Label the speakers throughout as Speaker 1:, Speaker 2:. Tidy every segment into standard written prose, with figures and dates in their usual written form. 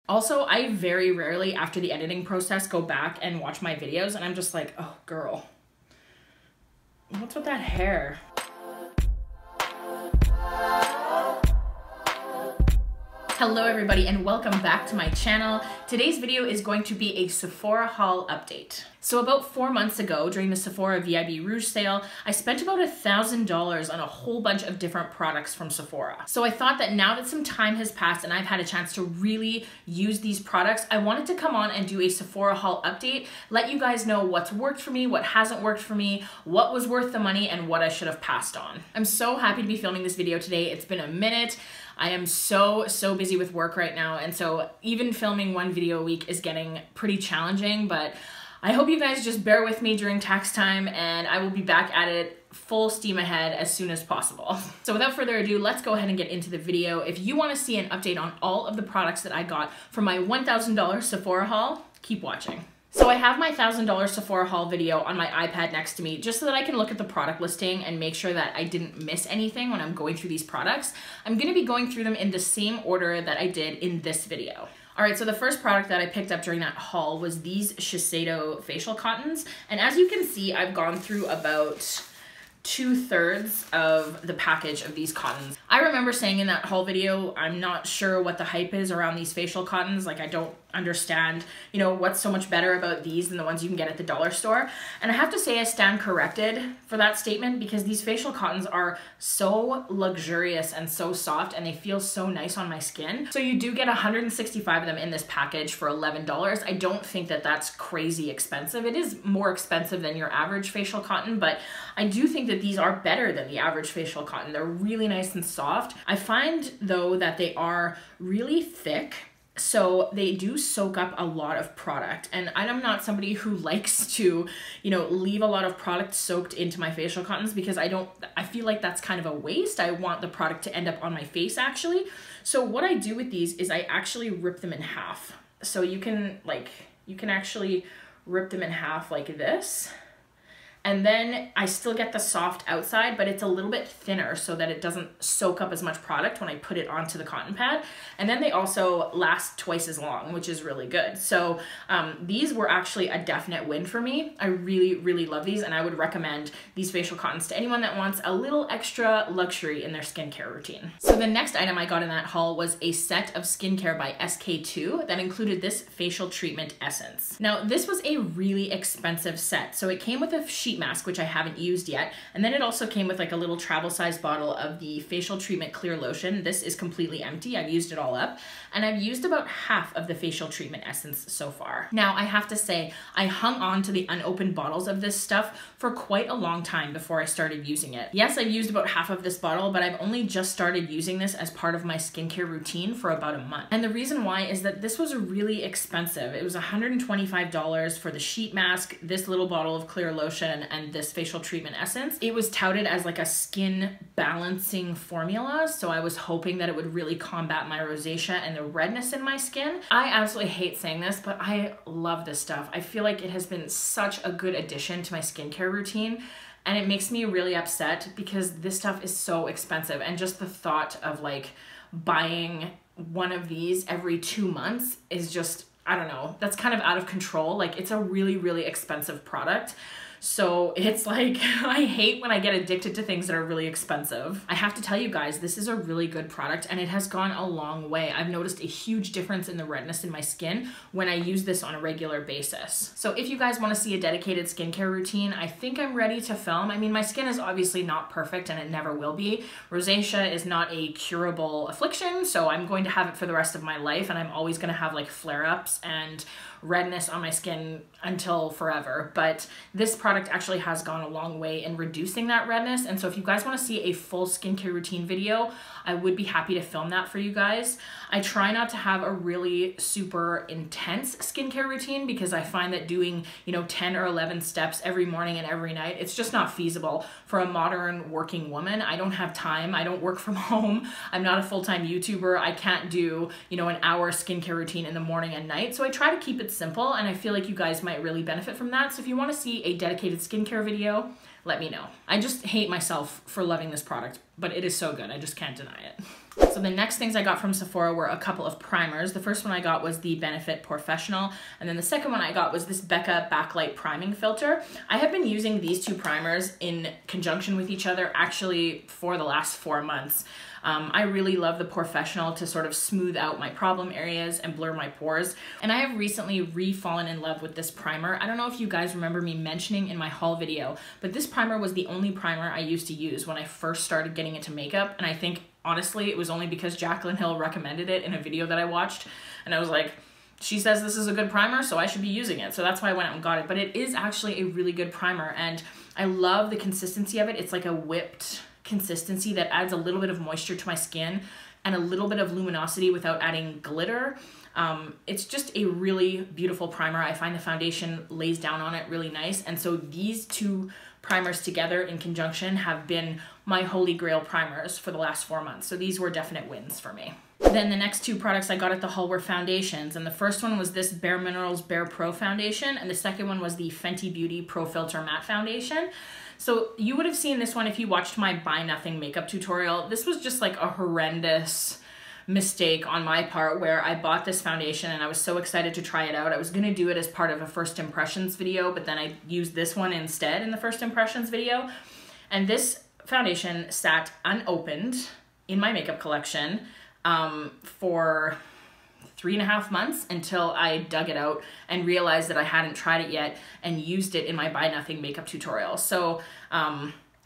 Speaker 1: Also, I very rarely after the editing process go back and watch my videos and I'm just like, oh girl, what's with that hair? Hello everybody and welcome back to my channel. Today's video is going to be a Sephora haul update. So about 4 months ago during the Sephora VIB Rouge sale, I spent about $1,000 on a whole bunch of different products from Sephora. So I thought that now that some time has passed and I've had a chance to really use these products, I wanted to come on and do a Sephora haul update, let you guys know what's worked for me, what hasn't worked for me, what was worth the money, and what I should have passed on. I'm so happy to be filming this video today. It's been a minute. I am so busy with work right now, and so even filming one video a week is getting pretty challenging, but I hope you guys just bear with me during tax time and I will be back at it full steam ahead as soon as possible. So without further ado, let's go ahead and get into the video. If you want to see an update on all of the products that I got for my $1,000 Sephora haul, keep watching. So I have my $1,000 Sephora haul video on my iPad next to me just so that I can look at the product listing and make sure that I didn't miss anything when I'm going through these products. I'm going to be going through them in the same order that I did in this video. All right, so the first product that I picked up during that haul was these Shiseido facial cottons. And as you can see, I've gone through about 2/3 of the package of these cottons. I remember saying in that haul video, I'm not sure what the hype is around these facial cottons. Like I don't understand, you know, what's so much better about these than the ones you can get at the dollar store. And I have to say I stand corrected for that statement because these facial cottons are so luxurious and so soft and they feel so nice on my skin. So you do get 165 of them in this package for $11. I don't think that that's crazy expensive. It is more expensive than your average facial cotton, but I do think that these are better than the average facial cotton. They're really nice and soft. I find though that they are really thick. So they do soak up a lot of product, and I'm not somebody who likes to, you know, leave a lot of product soaked into my facial cottons because I feel like that's kind of a waste. I want the product to end up on my face actually. So what I do with these is I actually rip them in half. So you can actually rip them in half like this. And then I still get the soft outside, but it's a little bit thinner so that it doesn't soak up as much product when I put it onto the cotton pad. And then they also last twice as long, which is really good. So these were actually a definite win for me. I really love these, and I would recommend these facial cottons to anyone that wants a little extra luxury in their skincare routine. So the next item I got in that haul was a set of skincare by SKII that included this facial treatment essence. Now this was a really expensive set. So it came with a sheet mask, which I haven't used yet. And then it also came with like a little travel size bottle of the facial treatment clear lotion. This is completely empty. I've used it all up, and I've used about half of the facial treatment essence so far. Now I have to say I hung on to the unopened bottles of this stuff for quite a long time before I started using it. Yes, I've used about half of this bottle, but I've only just started using this as part of my skincare routine for about a month. And the reason why is that this was really expensive. It was $125 for the sheet mask, this little bottle of clear lotion, and this facial treatment essence. It was touted as like a skin balancing formula, so I was hoping that it would really combat my rosacea and the redness in my skin. I absolutely hate saying this, but I love this stuff. I feel like it has been such a good addition to my skincare routine, and it makes me really upset because this stuff is so expensive, and just the thought of like buying one of these every 2 months is just, I don't know, that's kind of out of control. Like it's a really expensive product. So it's like, I hate when I get addicted to things that are really expensive. I have to tell you guys, this is a really good product and it has gone a long way. I've noticed a huge difference in the redness in my skin when I use this on a regular basis. So if you guys want to see a dedicated skincare routine, I think I'm ready to film. I mean, my skin is obviously not perfect and it never will be. Rosacea is not a curable affliction, so I'm going to have it for the rest of my life, and I'm always going to have like flare-ups and redness on my skin until forever. But this product actually has gone a long way in reducing that redness, and so if you guys want to see a full skincare routine video, I would be happy to film that for you guys. I try not to have a really super intense skincare routine because I find that doing, you know, 10 or 11 steps every morning and every night, it's just not feasible for a modern working woman. I don't have time. I don't work from home. I'm not a full-time YouTuber. I can't do, you know, an hour skincare routine in the morning and night. So I try to keep it simple, and I feel like you guys might really benefit from that. So if you want to see a dedicated skincare video, let me know. I just hate myself for loving this product, but it is so good. I just can't deny it. So the next things I got from Sephora were a couple of primers. The first one I got was the Benefit POREfessional, and then the second one I got was this Becca Backlight priming filter. I have been using these two primers in conjunction with each other actually for the last 4 months. I really love the POREfessional to sort of smooth out my problem areas and blur my pores. And I have recently re-fallen in love with this primer. I don't know if you guys remember me mentioning in my haul video, but this primer was the only primer I used to use when I first started getting into makeup. And I think honestly, it was only because Jaclyn Hill recommended it in a video that I watched. And I was like, she says this is a good primer, so I should be using it. So that's why I went out and got it. But it is actually a really good primer. And I love the consistency of it. It's like a whipped consistency that adds a little bit of moisture to my skin and a little bit of luminosity without adding glitter. It's just a really beautiful primer. I find the foundation lays down on it really nice. And so these two primers together in conjunction have been my holy grail primers for the last 4 months. So these were definite wins for me. Then the next two products I got at the haul were foundations. And the first one was this BareMinerals BarePRO foundation. And the second one was the Fenty Beauty Pro Filter Matte Foundation. So you would have seen this one if you watched my Buy Nothing makeup tutorial. This was just like a horrendous mistake on my part where I bought this foundation and I was so excited to try it out. I was gonna do it as part of a first impressions video, but then I used this one instead in the first impressions video. And this foundation sat unopened in my makeup collection for 3.5 months until I dug it out and realized that I hadn't tried it yet and used it in my Buy Nothing makeup tutorial. So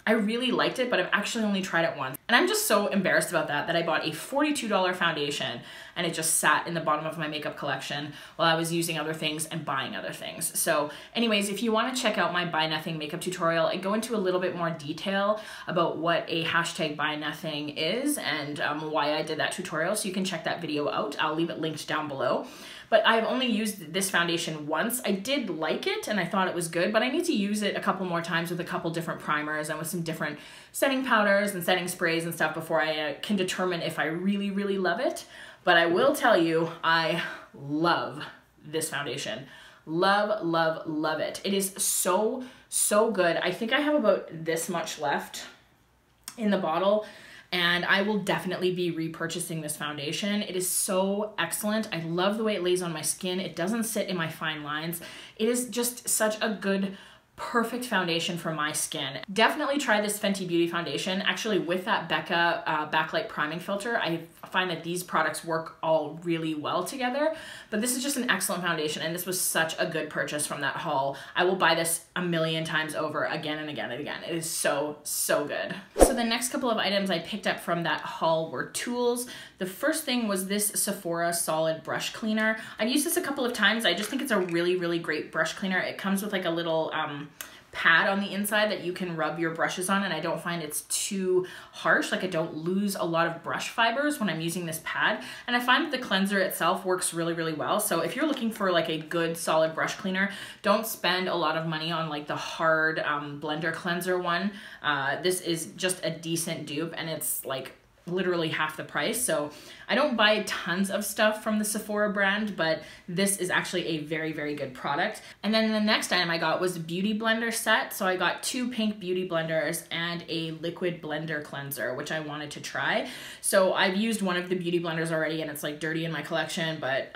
Speaker 1: I really liked it, but I've actually only tried it once. And I'm just so embarrassed about that I bought a $42 foundation and it just sat in the bottom of my makeup collection while I was using other things and buying other things. So anyways, if you want to check out my Buy Nothing makeup tutorial, I go into a little bit more detail about what a hashtag Buy Nothing is and why I did that tutorial. So you can check that video out. I'll leave it linked down below. But I've only used this foundation once. I did like it and I thought it was good, but I need to use it a couple more times with a couple different primers and with some different setting powders and setting sprays and stuff before I can determine if I really, really love it. But I will tell you, I love this foundation. Love, love, love it. It is so, so good. I think I have about this much left in the bottle, and I will definitely be repurchasing this foundation. It is so excellent. I love the way it lays on my skin. It doesn't sit in my fine lines. It is just such a good, perfect foundation for my skin. Definitely try this Fenty Beauty foundation. Actually, with that Becca Backlight priming filter, I find that these products work all really well together. But this is just an excellent foundation, and this was such a good purchase from that haul. I will buy this a million times over again and again and again. It is so, so good. So the next couple of items I picked up from that haul were tools. The first thing was this Sephora Solid Brush Cleaner. I've used this a couple of times. I just think it's a really, really great brush cleaner. It comes with like a little pad on the inside that you can rub your brushes on, and I don't find it's too harsh. Like I don't lose a lot of brush fibers when I'm using this pad, and I find that the cleanser itself works really, really well. So if you're looking for like a good solid brush cleaner, don't spend a lot of money on like the hard blender cleanser one. This is just a decent dupe, and it's like literally half the price. So I don't buy tons of stuff from the Sephora brand, but this is actually a very, very good product. And then the next item I got was a beauty blender set. So I got 2 pink beauty blenders and a liquid blender cleanser, which I wanted to try. So I've used one of the beauty blenders already and it's like dirty in my collection, but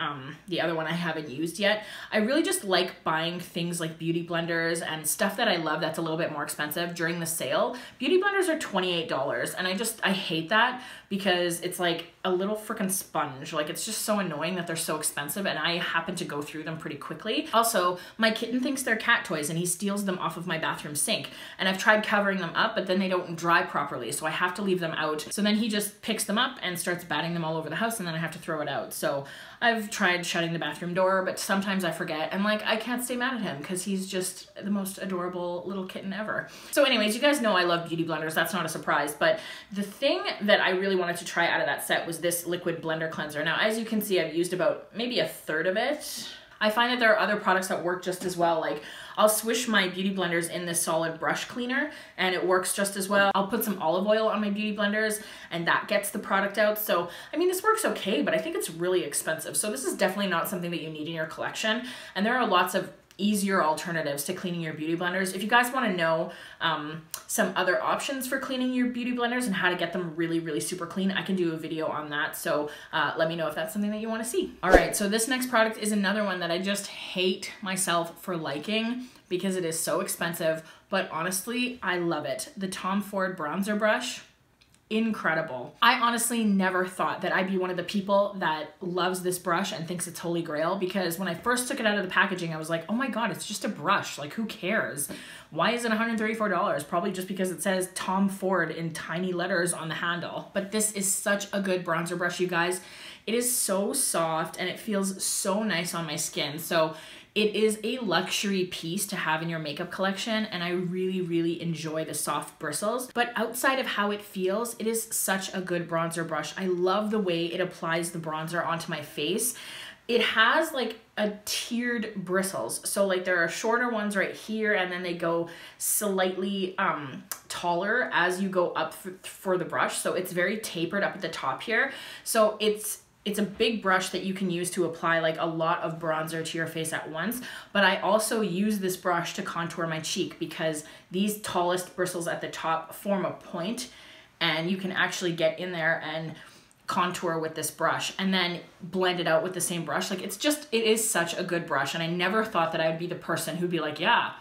Speaker 1: the other one I haven't used yet. I really just like buying things like beauty blenders and stuff that I love that's a little bit more expensive during the sale. Beauty blenders are $28 and I hate that because it's like a little freaking sponge. Like it's just so annoying that they're so expensive, and I happen to go through them pretty quickly. Also, my kitten thinks they're cat toys and he steals them off of my bathroom sink, and I've tried covering them up, but then they don't dry properly, so I have to leave them out. So then he just picks them up and starts batting them all over the house, and then I have to throw it out. So I've tried shutting the bathroom door, but sometimes I forget, and like I can't stay mad at him because he's just the most adorable little kitten ever. So anyways, you guys know I love beauty blenders. That's not a surprise, but the thing that I really wanted to try out of that set was this liquid blender cleanser. Now, as you can see, I've used about maybe 1/3 of it. I find that there are other products that work just as well. Like I'll swish my beauty blenders in this solid brush cleaner and it works just as well. I'll put some olive oil on my beauty blenders and that gets the product out. So, I mean, this works okay, but I think it's really expensive. So this is definitely not something that you need in your collection. And there are lots of easier alternatives to cleaning your beauty blenders. If you guys want to know some other options for cleaning your beauty blenders and how to get them really, really super clean, I can do a video on that. So let me know if that's something that you want to see. All right, so this next product is another one that I just hate myself for liking because it is so expensive, but honestly, I love it. The Tom Ford bronzer brush. Incredible. I honestly never thought that I'd be one of the people that loves this brush and thinks it's holy grail, because when I first took it out of the packaging, I was like, oh my God, it's just a brush. Like, who cares? Why is it $134? Probably just because it says Tom Ford in tiny letters on the handle. But this is such a good bronzer brush, you guys. It is so soft and it feels so nice on my skin. So it is a luxury piece to have in your makeup collection, and I really, really enjoy the soft bristles. But outside of how it feels, it is such a good bronzer brush. I love the way it applies the bronzer onto my face. It has like a tiered bristles. So like there are shorter ones right here, and then they go slightly taller as you go up for the brush. So it's very tapered up at the top here. So it's a big brush that you can use to apply like a lot of bronzer to your face at once. But I also use this brush to contour my cheek because these tallest bristles at the top form a point, and you can actually get in there and contour with this brush and then blend it out with the same brush. Like it is such a good brush, and I never thought that I would be the person who'd be like, yeah,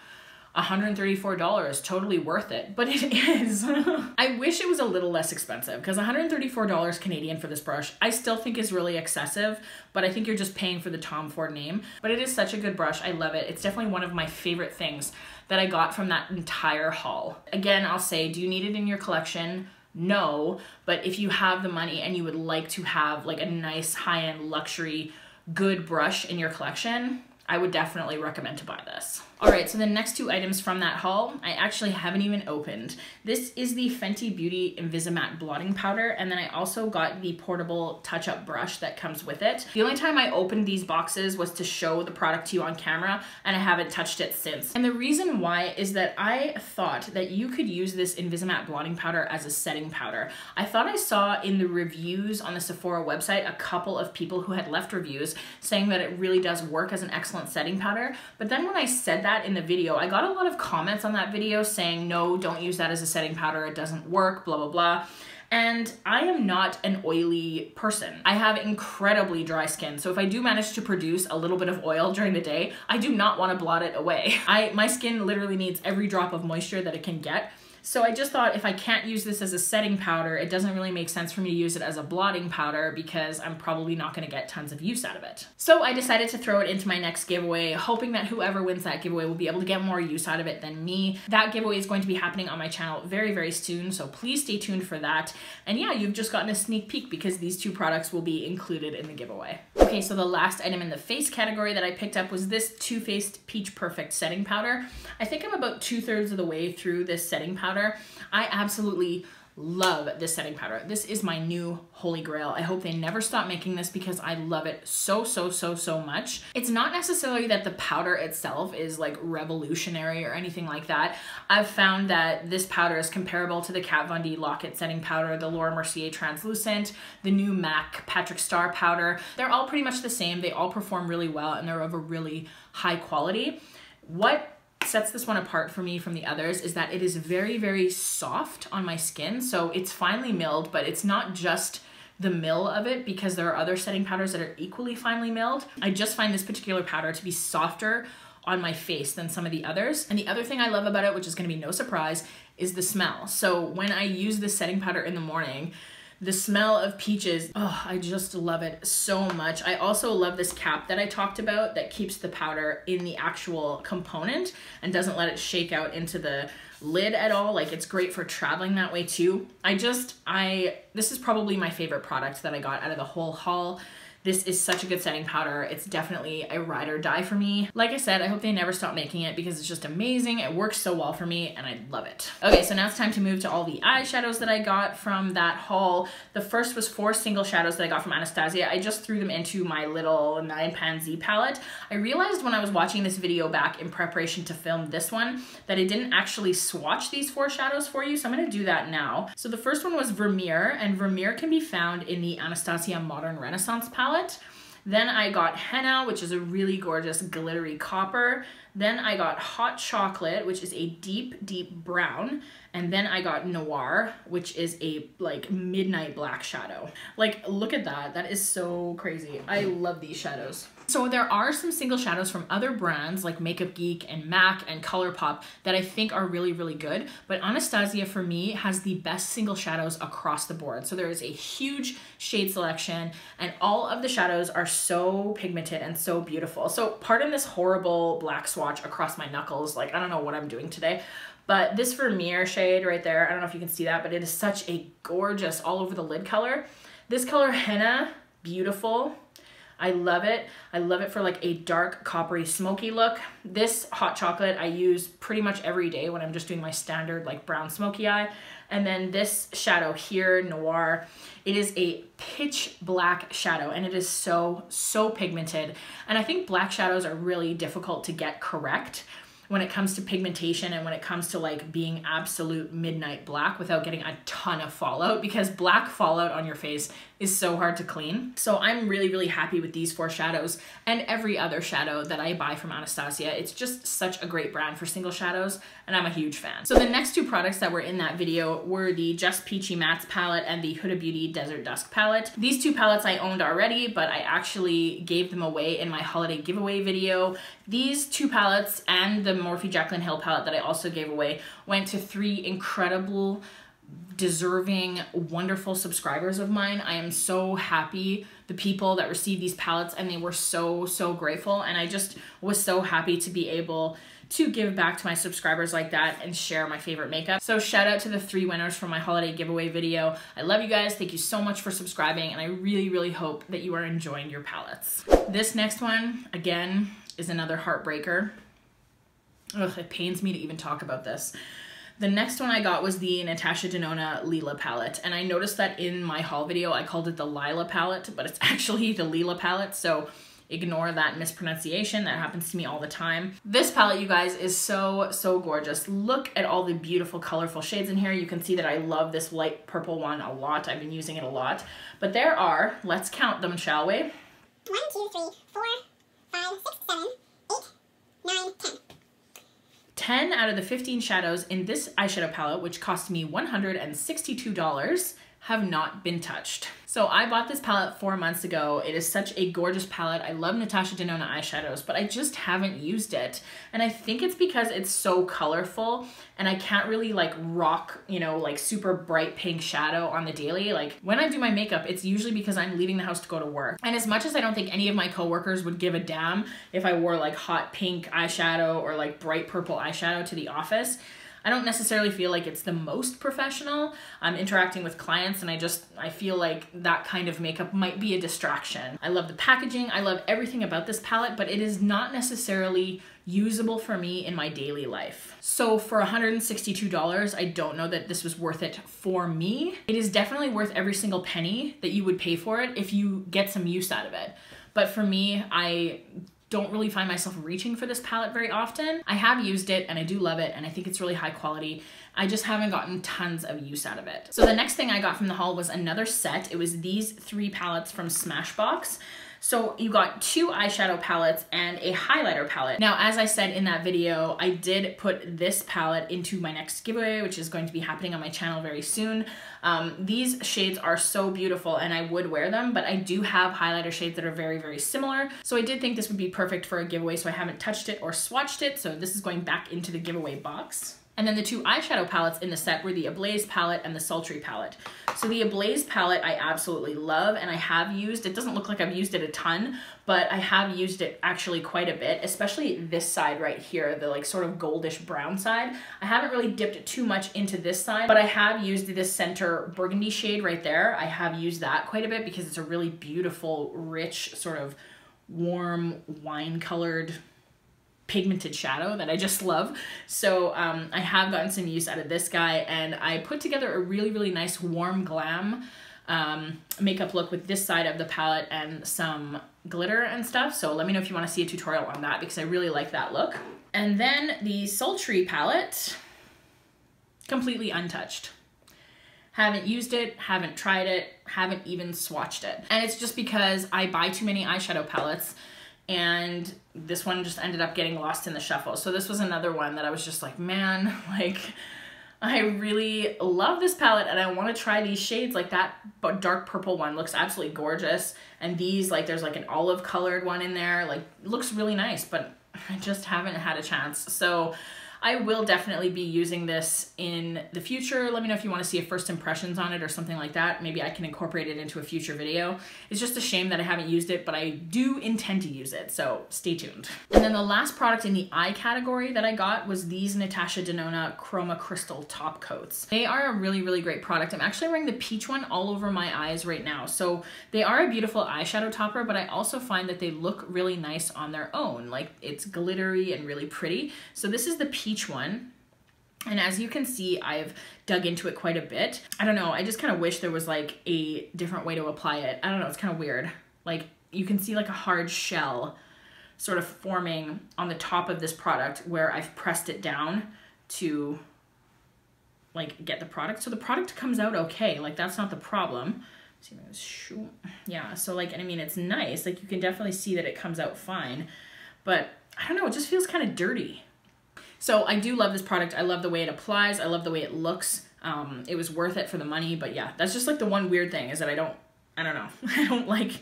Speaker 1: $134, totally worth it, but it is. I wish it was a little less expensive, because $134 Canadian for this brush, I still think is really excessive, but I think you're just paying for the Tom Ford name. But it is such a good brush, I love it. It's definitely one of my favorite things that I got from that entire haul. Again, I'll say, do you need it in your collection? No, but if you have the money and you would like to have like a nice high-end luxury good brush in your collection, I would definitely recommend to buy this. All right, so the next two items from that haul, I actually haven't even opened. This is the Fenty Beauty Invisimatte blotting powder, and then I also got the portable touch-up brush that comes with it. The only time I opened these boxes was to show the product to you on camera, and I haven't touched it since. And the reason why is that I thought that you could use this Invisimatte blotting powder as a setting powder. I thought I saw in the reviews on the Sephora website a couple of people who had left reviews saying that it really does work as an excellent setting powder, but then when I said that in the video, I got a lot of comments on that video saying, no, don't use that as a setting powder, it doesn't work, blah, blah, blah. And I am not an oily person. I have incredibly dry skin. So if I do manage to produce a little bit of oil during the day, I do not want to blot it away. My skin literally needs every drop of moisture that it can get. So I just thought, if I can't use this as a setting powder, it doesn't really make sense for me to use it as a blotting powder because I'm probably not going to get tons of use out of it. So I decided to throw it into my next giveaway, hoping that whoever wins that giveaway will be able to get more use out of it than me. That giveaway is going to be happening on my channel very, very soon, so please stay tuned for that. And yeah, you've just gotten a sneak peek because these two products will be included in the giveaway. Okay, so the last item in the face category that I picked up was this Too Faced Peach Perfect setting powder. I think I'm about 2/3 of the way through this setting powder. I absolutely love this setting powder. This is my new holy grail. I hope they never stop making this because I love it so, so, so, so much. It's not necessarily that the powder itself is like revolutionary or anything like that. I've found that this powder is comparable to the Kat Von D Lock-It setting powder, the Laura Mercier Translucent, the new MAC Patrick Star powder. They're all pretty much the same. They all perform really well and they're of a really high quality. What sets this one apart for me from the others is that it is very, very soft on my skin. So it's finely milled, but it's not just the mill of it, because there are other setting powders that are equally finely milled. I just find this particular powder to be softer on my face than some of the others. And the other thing I love about it, which is going to be no surprise, is the smell. So when I use this setting powder in the morning, the smell of peaches, oh, I just love it so much. I also love this cap that I talked about that keeps the powder in the actual component and doesn't let it shake out into the lid at all. Like, it's great for traveling that way too. This is probably my favorite product that I got out of the whole haul. This is such a good setting powder. It's definitely a ride or die for me. Like I said, I hope they never stop making it because it's just amazing. It works so well for me and I love it. Okay, so now it's time to move to all the eyeshadows that I got from that haul. The first was 4 single shadows that I got from Nastasia. I just threw them into my little 9-pan Z palette. I realized when I was watching this video back in preparation to film this one that I didn't actually swatch these 4 shadows for you, so I'm gonna do that now. So the first one was Vermeer, and Vermeer can be found in the Anastasia Modern Renaissance palette. Then I got Henna, which is a really gorgeous glittery copper. Then I got Hot Chocolate, which is a deep, deep brown. And then I got Noir, which is a like midnight black shadow. Like, look at that. That is so crazy. I love these shadows. So there are some single shadows from other brands like Makeup Geek and MAC and ColourPop that I think are really, really good. But Nastasia for me has the best single shadows across the board. So there is a huge shade selection and all of the shadows are so pigmented and so beautiful. So pardon this horrible black swatch across my knuckles. Like, I don't know what I'm doing today. But this Vermeer shade right there, I don't know if you can see that, but it is such a gorgeous all over the lid color. This color Henna, beautiful. I love it. I love it for like a dark coppery smoky look. This Hot Chocolate I use pretty much every day when I'm just doing my standard like brown smoky eye. And then this shadow here, Noir, it is a pitch black shadow and it is so, so pigmented. And I think black shadows are really difficult to get correct when it comes to pigmentation and when it comes to like being absolute midnight black without getting a ton of fallout, because black fallout on your face is so hard to clean. So I'm really, really happy with these 4 shadows and every other shadow that I buy from Nastasia. It's just such a great brand for single shadows and I'm a huge fan. So the next 2 products that were in that video were the Just Peachy Mattes palette and the Huda Beauty Desert Dusk palette. These 2 palettes I owned already, but I actually gave them away in my holiday giveaway video. These 2 palettes and the Morphe Jaclyn Hill palette that I also gave away went to 3 incredible, deserving, wonderful subscribers of mine. I am so happy, the people that received these palettes, and they were so, so grateful. And I just was so happy to be able to give back to my subscribers like that and share my favorite makeup. So shout out to the 3 winners from my holiday giveaway video. I love you guys. Thank you so much for subscribing. And I really, really hope that you are enjoying your palettes. This next one, again, is another heartbreaker. Ugh, it pains me to even talk about this. The next one I got was the Natasha De Nona Leela palette. And I noticed that in my haul video, I called it the Lila palette, but it's actually the Leela palette. So ignore that mispronunciation. That happens to me all the time. This palette, you guys, is so, so gorgeous. Look at all the beautiful, colorful shades in here. You can see that I love this light purple one a lot. I've been using it a lot. But there are, let's count them, shall we?
Speaker 2: 1, 2, 3, 4, 5, 6, 7, 8, 9, 10.
Speaker 1: 10 out of the 15 shadows in this eyeshadow palette, which cost me $162, have not been touched. So I bought this palette 4 months ago. It is such a gorgeous palette. I love Natasha De Nona eyeshadows, but I just haven't used it. And I think it's because it's so colorful and I can't really like rock, you know, like super bright pink shadow on the daily. Like when I do my makeup, it's usually because I'm leaving the house to go to work. And as much as I don't think any of my coworkers would give a damn if I wore like hot pink eyeshadow or like bright purple eyeshadow to the office, I don't necessarily feel like it's the most professional. I'm interacting with clients and I feel like that kind of makeup might be a distraction. I love the packaging, I love everything about this palette, but it is not necessarily usable for me in my daily life. So for $162, I don't know that this was worth it for me. It is definitely worth every single penny that you would pay for it if you get some use out of it. But for me, I don't really find myself reaching for this palette very often. I have used it and I do love it and I think it's really high quality. I just haven't gotten tons of use out of it. So the next thing I got from the haul was another set. It was these 3 palettes from Smashbox. So you got 2 eyeshadow palettes and a highlighter palette. Now, as I said in that video, I did put this palette into my next giveaway, which is going to be happening on my channel very soon. These shades are so beautiful and I would wear them, but I do have highlighter shades that are very, very similar. So I did think this would be perfect for a giveaway, so I haven't touched it or swatched it. So this is going back into the giveaway box. And then the 2 eyeshadow palettes in the set were the Ablaze palette and the Sultry palette. So the Ablaze palette I absolutely love and I have used. It doesn't look like I've used it a ton, but I have used it actually quite a bit, especially this side right here, the like sort of goldish brown side. I haven't really dipped too much into this side, but I have used this center burgundy shade right there. I have used that quite a bit because it's a really beautiful, rich, sort of warm, wine-colored pigmented shadow that I just love. So I have gotten some use out of this guy and I put together a really, really nice warm glam makeup look with this side of the palette and some glitter and stuff. So let me know if you want to see a tutorial on that because I really like that look. And then the Sultry palette, completely untouched. Haven't used it, haven't tried it, haven't even swatched it. And it's just because I buy too many eyeshadow palettes, and this one just ended up getting lost in the shuffle. So this was another one that I was just like, man, like, I really love this palette and I want to try these shades. Like that dark purple one looks absolutely gorgeous. And these, like, there's like an olive colored one in there, like looks really nice, but I just haven't had a chance. So I will definitely be using this in the future. Let me know if you want to see a first impressions on it or something like that. Maybe I can incorporate it into a future video. It's just a shame that I haven't used it, but I do intend to use it, so stay tuned. And then the last product in the eye category that I got was these Natasha De Nona Chroma Crystal Top Coats. They are a really, really great product. I'm actually wearing the peach one all over my eyes right now. So they are a beautiful eyeshadow topper, but I also find that they look really nice on their own. Like, it's glittery and really pretty. So this is the peach one, and as you can see, I've dug into it quite a bit. I don't know, I just kind of wish there was like a different way to apply it. I don't know, it's kind of weird. Like, you can see like a hard shell sort of forming on the top of this product where I've pressed it down to like get the product. So the product comes out okay, like that's not the problem. See, yeah, so like, and I mean, it's nice, like you can definitely see that it comes out fine, but I don't know, it just feels kind of dirty. So I do love this product. I love the way it applies. I love the way it looks. It was worth it for the money, but yeah, that's just like the one weird thing is that I don't know. I don't like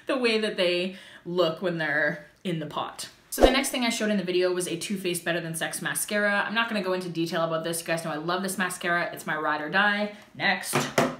Speaker 1: the way that they look when they're in the pot. So the next thing I showed in the video was a Too Faced Better Than Sex mascara. I'm not gonna go into detail about this. You guys know I love this mascara. It's my ride or die. Next.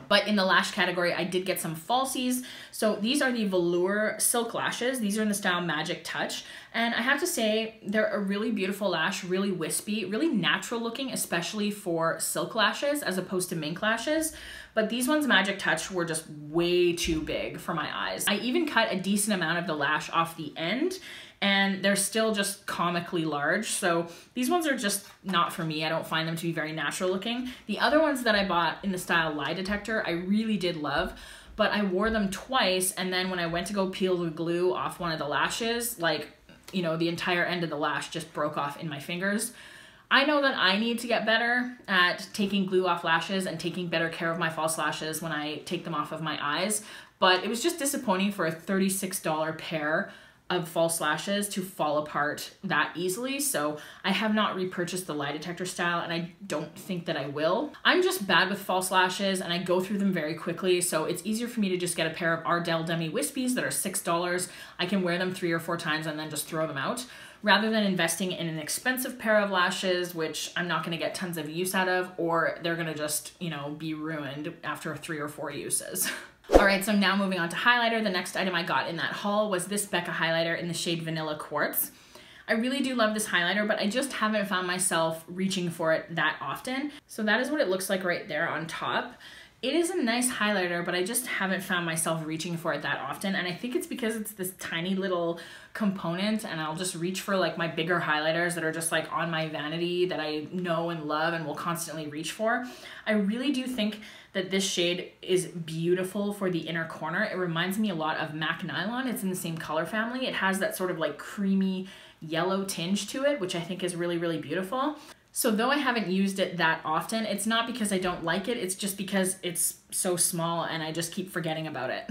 Speaker 1: But in the lash category, I did get some falsies. So these are the Velour Silk Lashes. These are in the style Magic Touch. And I have to say, they're a really beautiful lash, really wispy, really natural looking, especially for silk lashes as opposed to mink lashes. But these ones, Magic Touch, were just way too big for my eyes. I even cut a decent amount of the lash off the end, and they're still just comically large. So these ones are just not for me. I don't find them to be very natural looking. The other ones that I bought in the style Lie Detector, I really did love, but I wore them twice, and then when I went to go peel the glue off one of the lashes, like, you know, the entire end of the lash just broke off in my fingers. I know that I need to get better at taking glue off lashes and taking better care of my false lashes when I take them off of my eyes, but it was just disappointing for a $36 pair of false lashes to fall apart that easily. So I have not repurchased the Lie Detector style, and I don't think that I will. I'm just bad with false lashes and I go through them very quickly. So it's easier for me to just get a pair of Ardell Demi Wispies that are $6. I can wear them 3 or 4 times and then just throw them out, rather than investing in an expensive pair of lashes, which I'm not gonna get tons of use out of, or they're gonna just, you know, be ruined after 3 or 4 uses. All right, so now moving on to highlighter. The next item I got in that haul was this Becca highlighter in the shade Vanilla Quartz. I really do love this highlighter, but I just haven't found myself reaching for it that often. So that is what it looks like right there on top. It is a nice highlighter, but I just haven't found myself reaching for it that often. And I think it's because it's this tiny little component, and I'll just reach for like my bigger highlighters that are just like on my vanity that I know and love and will constantly reach for. I really do think that this shade is beautiful for the inner corner. It reminds me a lot of MAC Nylon. It's in the same color family. It has that sort of like creamy yellow tinge to it, which I think is really, really beautiful. So though I haven't used it that often, it's not because I don't like it, it's just because it's so small and I just keep forgetting about it.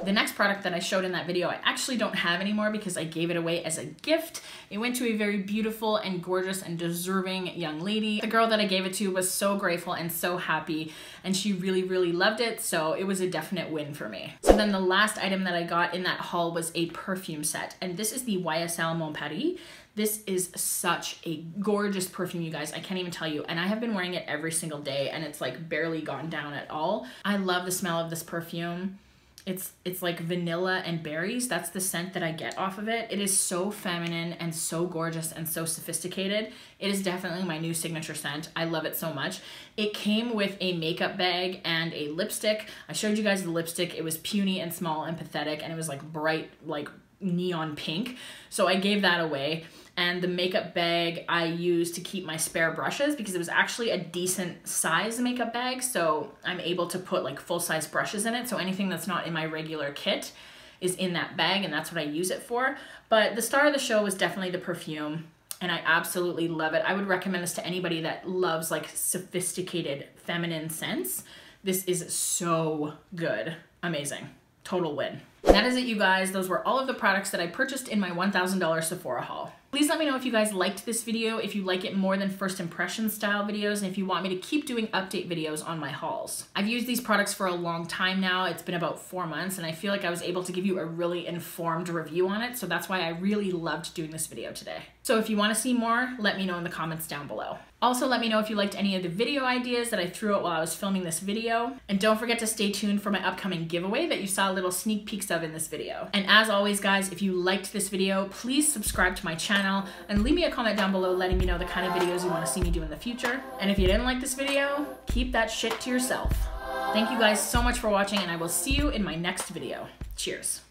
Speaker 1: The next product that I showed in that video, I actually don't have anymore because I gave it away as a gift. It went to a very beautiful and gorgeous and deserving young lady. The girl that I gave it to was so grateful and so happy, and she really, really loved it, so it was a definite win for me. So then the last item that I got in that haul was a perfume set, and this is the YSL Mon Paris. This is such a gorgeous perfume, you guys. I can't even tell you. And I have been wearing it every single day, and it's like barely gone down at all. I love the smell of this perfume. It's like vanilla and berries. That's the scent that I get off of it. It is so feminine and so gorgeous and so sophisticated. It is definitely my new signature scent. I love it so much. It came with a makeup bag and a lipstick. I showed you guys the lipstick. It was puny and small and pathetic, and it was like bright, like neon pink. So I gave that away. And the makeup bag I used to keep my spare brushes because it was actually a decent size makeup bag. So I'm able to put like full-size brushes in it. So anything that's not in my regular kit is in that bag, and that's what I use it for. But the star of the show was definitely the perfume, and I absolutely love it. I would recommend this to anybody that loves like sophisticated feminine scents. This is so good. Amazing. Total win. And that is it, you guys. Those were all of the products that I purchased in my $1,000 Sephora haul. Please let me know if you guys liked this video, if you like it more than first impression style videos, and if you want me to keep doing update videos on my hauls. I've used these products for a long time now. It's been about 4 months, and I feel like I was able to give you a really informed review on it, so that's why I really loved doing this video today. So if you want to see more, let me know in the comments down below. Also, let me know if you liked any of the video ideas that I threw out while I was filming this video. And don't forget to stay tuned for my upcoming giveaway that you saw little sneak peeks of in this video. And as always, guys, if you liked this video, please subscribe to my channel and leave me a comment down below letting me know the kind of videos you want to see me do in the future. And if you didn't like this video, keep that shit to yourself. Thank you guys so much for watching, and I will see you in my next video. Cheers.